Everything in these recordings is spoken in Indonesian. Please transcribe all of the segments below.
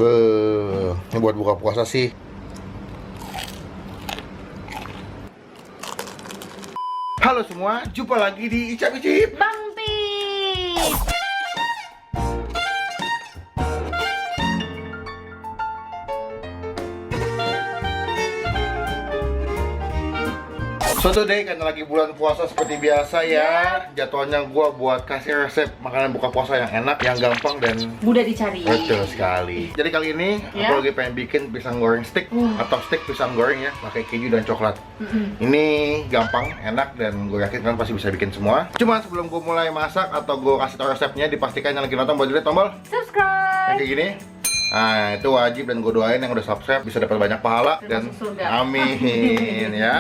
Ini buat buka puasa sih. Halo semua, jumpa lagi di Icap Icip Bang Pit. So today karena lagi bulan puasa seperti biasa ya, jadwalnya gua buat kasih resep makanan buka puasa yang enak, yang gampang dan Mudah dicari. betul sekali. Jadi kali ini aku lagi pengen bikin pisang goreng stick atau stick pisang goreng ya, pakai keju dan coklat. Ini gampang, enak dan gue yakin kalian pasti bisa bikin semua. Cuma sebelum gue mulai masak atau gue kasih tau resepnya, dipastikan yang lagi nonton boleh dilihat tombol Subscribe. yang kayak gini. Nah itu wajib dan gue doain yang udah subscribe bisa dapat banyak pahala dan Termasuk surga. amin ya.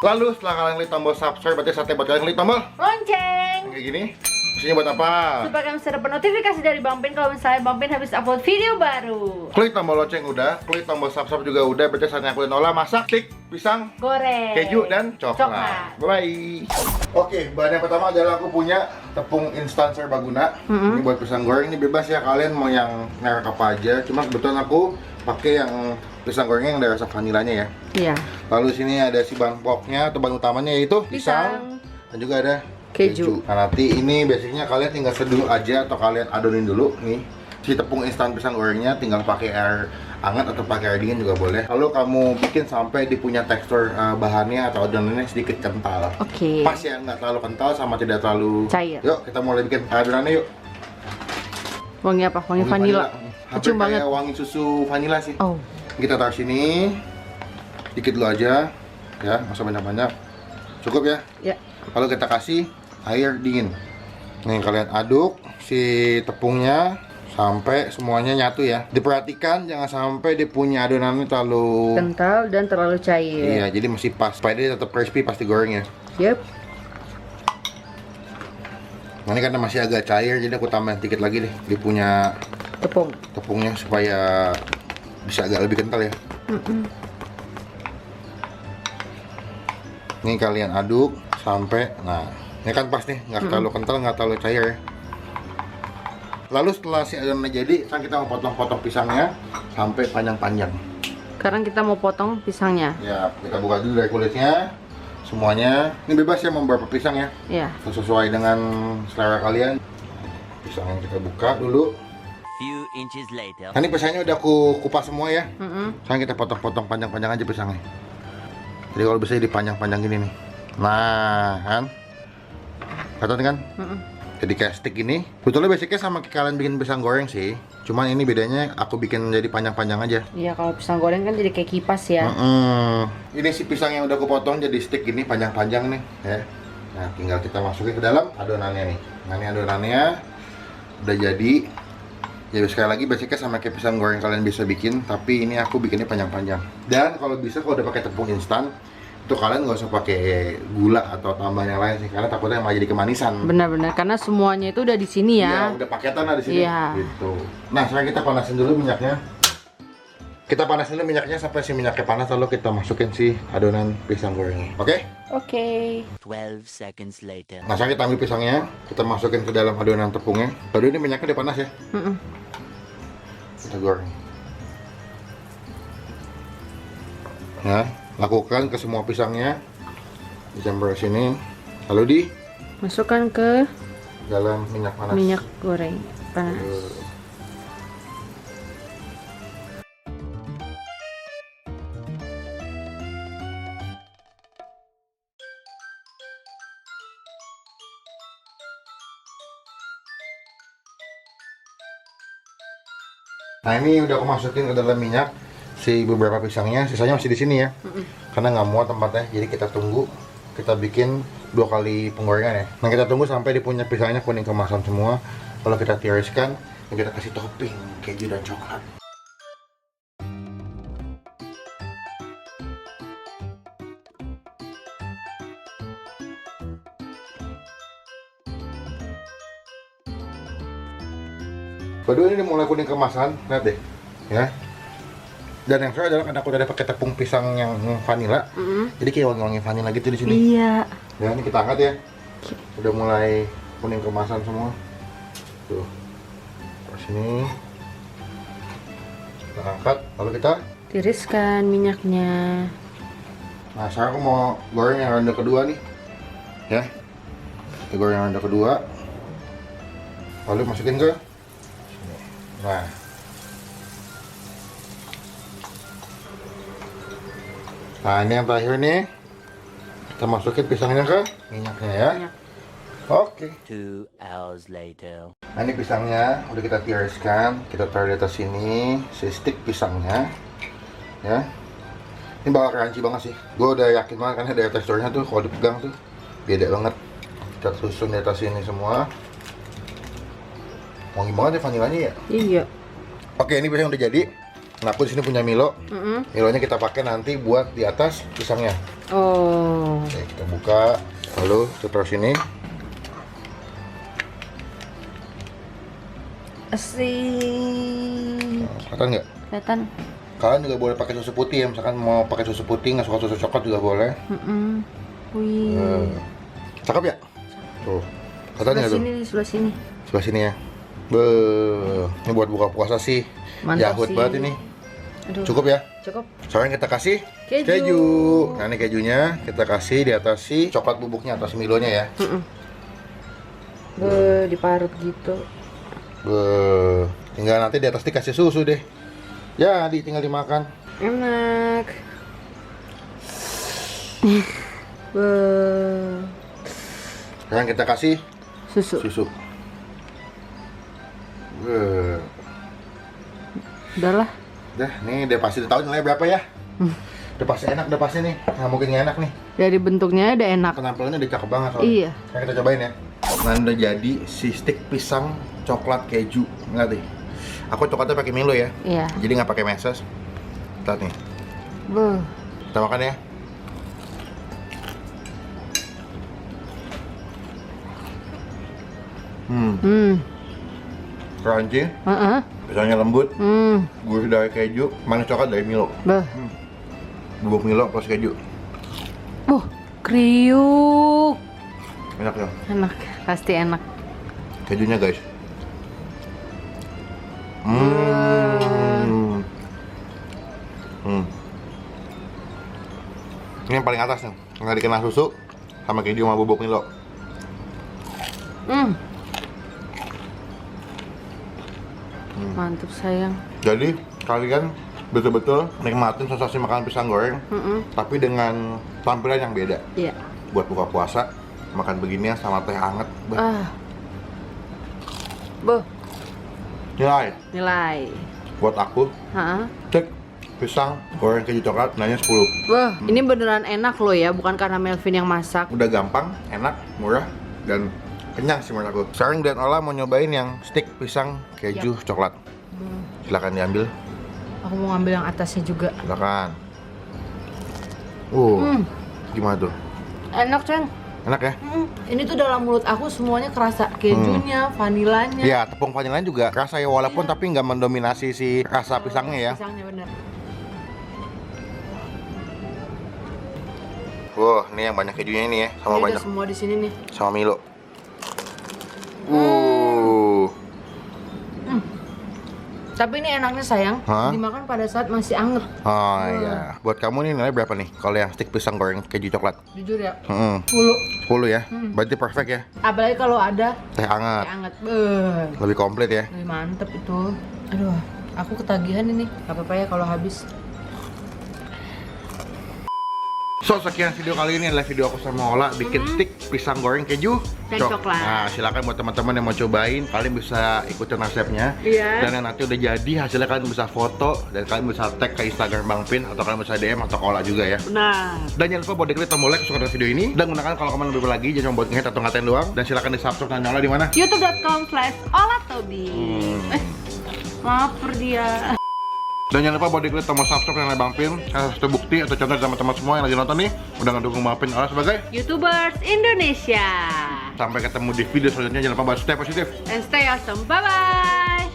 Lalu setelah kalian klik tombol subscribe, berarti saatnya buat kalian klik tombol Lonceng. yang kayak gini. Maksudnya buat apa? Supaya kalian bisa dapat notifikasi dari Bang Pin kalau misalnya Bang Pin habis upload video baru. Klik tombol lonceng udah, klik tombol subscribe juga udah, berarti saatnya aku olah masak stick pisang Goreng. keju dan coklat. Bye. Oke, bahan yang pertama adalah aku punya tepung instan serbaguna. Ini buat pisang goreng, ini bebas ya kalian mau yang merek apa aja. Cuma kebetulan aku pakai yang pisang gorengnya yang ada rasa vanilanya ya. Iya. Lalu sini ada si bahan pokoknya atau bahan utamanya yaitu pisang dan juga ada Keju. Nah nanti ini basicnya kalian tinggal seduh aja atau kalian adonin dulu nih si tepung instan pisang gorengnya, tinggal pakai air hangat atau pakai air dingin juga boleh. Lalu kamu bikin sampai dia punya tekstur bahannya atau adonannya sedikit kental. Oke. Pas ya, nggak terlalu kental sama tidak terlalu Cair. Yuk kita mulai bikin adonannya yuk. Wangi apa? Wangi vanila. Hampir Kecium banget. kayak wangi susu vanila sih. Oh. Kita taruh sini dikit dulu aja ya, nggak usah banyak-banyak, cukup ya. Ya. Lalu kita kasih air dingin. Nih kalian aduk si tepungnya sampai semuanya nyatu ya. Diperhatikan jangan sampai dia punya adonannya terlalu Kental dan terlalu cair. iya, jadi masih pas supaya dia tetap crispy pas digoreng ya. Yep. Nah, ini karena masih agak cair jadi aku tambahin dikit lagi deh dia punya tepungnya supaya bisa agak lebih kental ya. Ini kalian aduk sampai, nah ini kan pas nih, nggak terlalu kental, nggak terlalu cair ya. Lalu setelah si adonannya jadi, sekarang kita mau potong-potong pisangnya sampai panjang-panjang. Sekarang kita mau potong pisangnya. Ya, kita buka dulu dari kulitnya semuanya. Ini bebas ya mau berapa pisang ya, Ya. sesuai dengan selera kalian. Pisangnya kita buka dulu. Few inches later. Nah, ini pisangnya udah aku kupas semua ya. Sekarang kita potong-potong panjang-panjang aja pisangnya. Jadi kalau bisa dipanjang-panjang gini nih. Nah, kan? Kelihatan kan? Jadi kayak stick ini. Betulnya basicnya sama kayak kalian bikin pisang goreng sih. Cuman ini bedanya aku bikin jadi panjang-panjang aja. Iya, kalau pisang goreng kan jadi kayak kipas ya. Ini si pisang yang udah aku potong jadi stick ini panjang-panjang nih ya. Nah, tinggal kita masukin ke dalam adonannya nih. Nah, ini adonannya udah jadi. Ya sekali lagi basicnya sama kayak pisang goreng kalian bisa bikin, tapi ini aku bikinnya panjang-panjang. Dan kalau bisa kalau udah pakai tepung instan, itu kalian nggak usah pakai gula atau tambahan yang lain sih, karena takutnya malah jadi kemanisan. Benar-benar karena semuanya itu udah di sini Ya, ya. udah paketan lah di sini. Iya. Gitu. Nah, sekarang kita panasin dulu minyaknya. Kita panasin dulu minyaknya sampai si minyaknya panas, lalu kita masukin si adonan pisang gorengnya. Oke? Oke. 12 seconds later. Nah, sekarang kita ambil pisangnya, kita masukin ke dalam adonan tepungnya. Lalu ini minyaknya udah panas ya. Kita goreng. Nah, lakukan ke semua pisangnya. Dicampur sini. Lalu di Masukkan ke dalam minyak panas. minyak goreng panas. Nah, ini udah aku masukin ke dalam minyak si beberapa pisangnya, sisanya masih di sini ya. Karena nggak muat tempatnya, jadi kita tunggu. Kita bikin 2 kali penggorengan ya. Nah, kita tunggu sampai dia punya pisangnya kuning kemasan semua. Kalau kita tiriskan, dan kita kasih topping keju dan coklat. Kedua ini mulai kuning kemasan, lihat deh, ya. Dan yang seru adalah karena aku udah pakai tepung pisang yang vanila, jadi kayak wangi-wangi vanila gitu di sini. Iya. Ya, ini kita angkat ya. Udah mulai kuning kemasan semua. Tuh, terus sini. Kita angkat, lalu kita. Tiriskan minyaknya. Nah, sekarang aku mau goreng yang ronde kedua nih, ya. Kita goreng yang ronde kedua, lalu masukin ke. Nah, ini yang terakhir nih, kita masukin pisangnya ke minyaknya ya. Minyak. Oke. 2 hours later. Nah, ini pisangnya udah kita tiriskan, kita taruh di atas sini, si stick pisangnya, ya. Ini bakal crunchy banget sih. Gue udah yakin banget karena dari teksturnya tuh kalau dipegang tuh beda banget. Kita susun di atas sini semua. Wangi banget ya vanilanya ya. Iya. Oke, ini pisang udah jadi. Nah, aku di sini punya Milo. Milonya kita pakai nanti buat di atas pisangnya. Oh. Oke, kita buka, lalu kita taruh sini. Asik. Kelihatan nggak? Kelihatan. Kalian juga boleh pakai susu putih ya, misalkan mau pakai susu putih nggak suka susu coklat juga boleh. Wih. Cakep ya? Tuh, kelihatan Sebelah nggak tuh? sini, sebelah sini. Sebelah sini ya. Ini buat buka puasa sih. Mantap Yahut sih. banget ini. Aduh. Cukup ya? Cukup. Sekarang kita kasih Keju. Nah, ini kejunya kita kasih di atas si coklat bubuknya, atas Milonya ya. Diparut gitu. Tinggal nanti di atas dikasih susu deh. Ya, tinggal dimakan. Enak. Sekarang kita kasih Susu. susu. Udahlah. Dah, nih udah pasti tahu nilai berapa ya. Udah pasti enak, udah pasti nih. Nggak mungkin nggak enak nih. Dari bentuknya udah enak. Penampilannya udah cakep banget soalnya. Iya. Sekarang kita cobain ya. Nah, udah jadi si stick pisang coklat keju. Nggak deh. Aku coklatnya pakai Milo ya. Iya. Jadi nggak pakai meses. Lihat nih. Kita makan ya. Crunchy, pisangnya lembut, gurih dari keju, manis coklat dari Milo. Bubuk Milo plus keju. Kriuk. Enak ya. Enak, pasti enak. Kejunya guys. Ini yang paling atas nih, nggak dikenal susu sama keju sama bubuk Milo. Mantap sayang. Jadi kalian betul-betul nikmatin sensasi makan pisang goreng, tapi dengan tampilan yang beda. Iya. Buat buka puasa, makan beginian sama teh hangat. Nilai buat aku, cek pisang goreng keju coklat nanya 10. Ini beneran enak loh ya, bukan karena Melvin yang masak. Udah gampang, enak, murah, dan kenyang sih menurut aku. Sekarang Dan Ola mau nyobain yang stick pisang keju coklat. Silakan diambil. Aku mau ngambil yang atasnya juga. Silakan. Gimana tuh? Enak, Ceng. Enak ya? Ini tuh dalam mulut aku semuanya kerasa kejunya, vanilanya. Ya, tepung vanilanya juga kerasa ya, walaupun tapi nggak mendominasi si rasa pisangnya ya. Pisangnya bener. Wah, ini yang banyak kejunya ini ya, sama Ini banyak udah semua di sini nih. sama Milo. Tapi ini enaknya sayang, dimakan pada saat masih anget. Oh iya, buat kamu nih nilai berapa nih kalau yang stick pisang goreng keju coklat? Jujur ya, 10 ya, berarti perfect ya. apalagi kalau ada Teh hangat, teh anget. lebih komplit ya. Lebih mantep itu. Aduh, aku ketagihan ini. Gak apa-apa ya kalau habis. So, sekian video kali ini adalah video aku sama Ola bikin stick pisang goreng keju Dan coklat. Nah, silakan buat teman-teman yang mau cobain, kalian bisa ikutin resepnya. Iya. Dan yang nanti udah jadi hasilnya kalian bisa foto dan kalian bisa tag ke Instagram Bang Pin atau kalian bisa DM atau ke Ola juga ya. Nah, Dan jangan lupa buat klik tombol like suka dengan video ini dan gunakan kalau kalian lebih lagi jangan buat nge-hate atau ngatain doang dan silakan di-subscribe dan nyala di mana? youtube.com/olatobi. Maaf per dia. Dan jangan lupa buat klik tombol subscribe dan like Bang Pin. Karena satu bukti atau contoh dari teman-teman semua yang lagi nonton nih udah ngedukung Bang Pin Ola sebagai YouTubers Indonesia. Sampai ketemu di video selanjutnya. Jangan lupa buat stay positif. And stay awesome. Bye-bye.